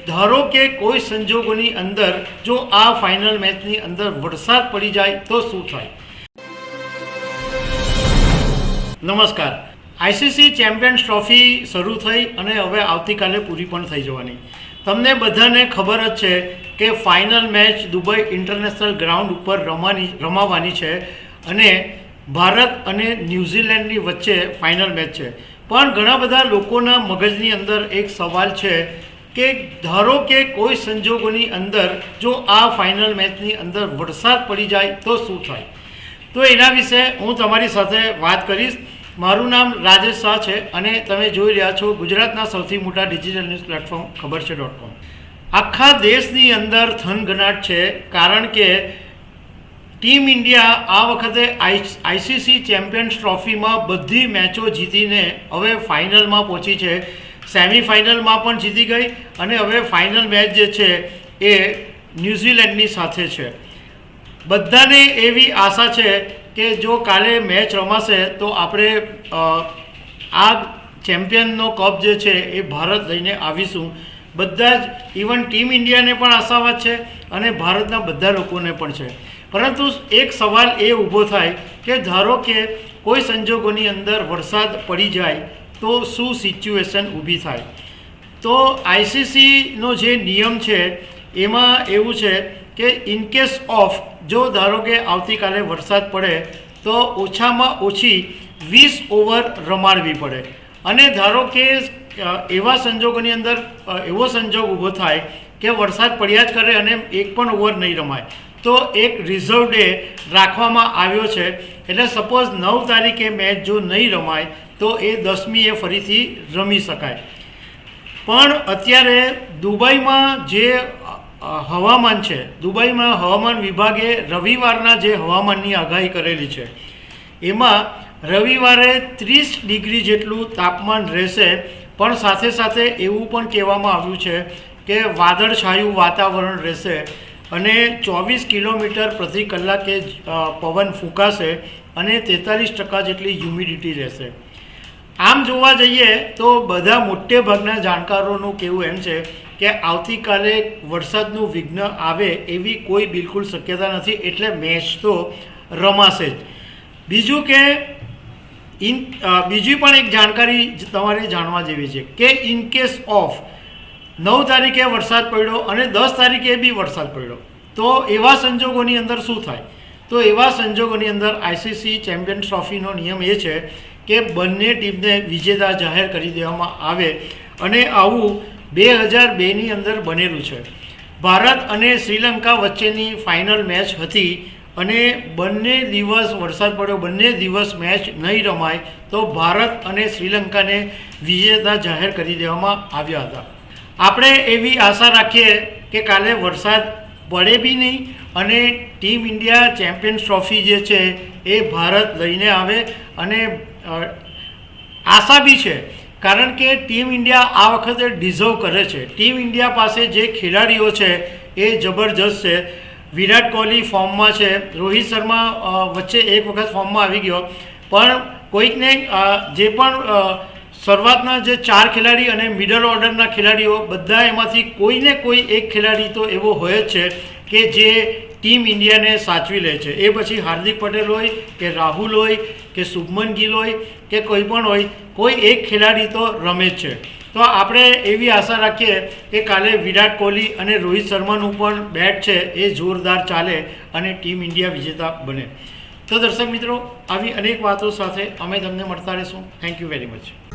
ધારો કે કોઈ સંજોગોની અંદર જો આ ફાઇનલ મેચની અંદર વરસાદ પડી જાય તો શું થાય? નમસ્કાર. આઈસીસી ચેમ્પિયન્સ ટ્રોફી શરૂ થઈ અને હવે આવતીકાલે પૂરી પણ થઈ જવાની. તમને બધાને ખબર જ છે કે final match Dubai international ground ઉપર રમાવાની છે અને ભારત અને ન્યૂઝીલેન્ડની વચ્ચે ફાઇનલ મેચ છે. પણ ઘણા બધા લોકોના મગજની અંદર એક સવાલ છે કે ધારો કે કોઈ સંજોગોની અંદર જો આ ફાઇનલ મેચની અંદર વરસાદ પડી જાય તો શું થાય? તો એના વિશે હું તમારી સાથે વાત કરીશ. મારું નામ રાજેશ શાહ છે અને તમે જોઈ રહ્યા છો ગુજરાતના સૌથી મોટા ડિજિટલ ન્યૂઝ પ્લેટફોર્મ ખબર છે .com. આખા દેશની અંદર થનગનાટ છે કારણ કે ટીમ ઇન્ડિયા આ વખતે આઈસીસી ચેમ્પિયન્સ ટ્રોફીમાં બધી મેચો જીતીને હવે ફાઇનલમાં પહોંચી છે. સેમિફાઇનલમાં પણ જીતી ગઈ અને હવે ફાઇનલ મેચ જે છે એ ન્યૂઝીલેન્ડની સાથે છે. બધાને એવી આશા છે કે જો કાલે મેચ રમાશે તો આપણે આ ચેમ્પિયનનો કપ જે છે એ ભારત લઈને આવીશું. બધા જ ઇવન ટીમ ઇન્ડિયાને પણ આશાવાદ છે અને ભારતના બધા લોકોને પણ છે. પરંતુ એક સવાલ એ ઊભો થાય કે ધારો કે કોઈ સંજોગોની અંદર વરસાદ પડી જાય તો શું સિચ્યુએશન ઊભી થાય? તો આઈસીસીનો જે નિયમ છે એમાં એવું છે કે ઇન કેસ ઓફ જો ધારો કે આવતીકાલે વરસાદ પડે તો ઓછામાં ઓછી 20 ઓવર રમાડવી પડે અને ધારો કે એવા સંજોગોની અંદર એવો સંજોગ ઊભો થાય કે વરસાદ પડ્યા જ કરે અને એક પણ ઓવર નહીં રમાય તો એક રિઝર્વ ડે રાખવામાં આવ્યો છે. એટલે સપોઝ 9 તારીખે મેચ જો નહીં રમાય તો એ 10મીએ ફરીથી રમી શકાય. પણ અત્યારે દુબઈમાં જે હવામાન છે, દુબઈમાં હવામાન વિભાગે રવિવારના જે હવામાનની આગાહી કરેલી છે એમાં રવિવારે 30 ડિગ્રી જેટલું તાપમાન રહેશે. પણ સાથે સાથે એવું પણ કહેવામાં આવ્યું છે કે વાદળછાયું વાતાવરણ રહેશે અને 24 કિલોમીટર પ્રતિ કલાકે પવન ફૂંકાશે અને 43% જેટલી હ્યુમિડિટી રહેશે. આમ જોવા જઈએ તો બધા મોટે ભાગના જાણકારોનું કહેવું એમ છે કે આવતીકાલે વરસાદનું વિઘ્ન આવે એવી કોઈ બિલકુલ શક્યતા નથી. એટલે મેચ તો રમાશે જ. બીજું કે બીજી પણ એક જાણકારી તમારે જાણવા જેવી છે કે ઇન કેસ ઓફ 9 તારીખે વરસાદ પડ્યો અને 10 તારીખે બી વરસાદ પડ્યો તો એવા સંજોગોની અંદર શું થાય? તો એવા સંજોગોની અંદર આઈસીસી ચેમ્પિયન્સ ટ્રોફીનો નિયમ એ છે કે બંને ટીમને વિજેતા જાહેર કરી દેવામાં આવે અને આવું 2002ની અંદર બનેલું છે. ભારત અને શ્રીલંકા વચ્ચેની ફાઇનલ મેચ હતી અને બંને દિવસ વરસાદ પડ્યો, બંને દિવસ મેચ નહીં રમાય તો ભારત અને શ્રીલંકાને વિજેતા જાહેર કરી દેવામાં આવ્યા હતા. આપણે એવી આશા રાખીએ કે કાલે વરસાદ પડે બી નહીં અને ટીમ ઇન્ડિયા ચેમ્પિયન્સ ટ્રોફી જે છે એ ભારત લઈને આવે અને આશા બી છે કારણ કે ટીમ ઇન્ડિયા આ વખતે ડિઝર્વ કરે છે. ટીમ ઇન્ડિયા પાસે જે ખેલાડીઓ છે એ જબરજસ્ત છે. વિરાટ કોહલી ફોર્મમાં છે, રોહિત શર્મા વચ્ચે એક વખત ફોર્મમાં આવી ગયો પણ કોઈકને જે પણ શરૂઆતના જે 4 ખેલાડી અને મિડલ ઓર્ડરના ખેલાડીઓ બધા એમાંથી કોઈને કોઈ એક ખેલાડી તો એવો હોય જ છે કે જે ટીમ ઇન્ડિયાને સાચવી લે છે. એ પછી હાર્દિક પટેલ હોય કે રાહુલ હોય કે શુભમન ગિલ હોય કે કોઈ પણ હોય, કોઈ એક ખેલાડી તો રમે જ છે. તો આપણે એવી આશા રાખીએ કે કાલે વિરાટ કોહલી અને રોહિત શર્માનું પણ બેટ છે એ જોરદાર ચાલે અને ટીમ ઇન્ડિયા વિજેતા બને. તો દર્શક મિત્રો, આવી અનેક વાતો સાથે અમે તમને મળતા રહીશું. Thank you very much.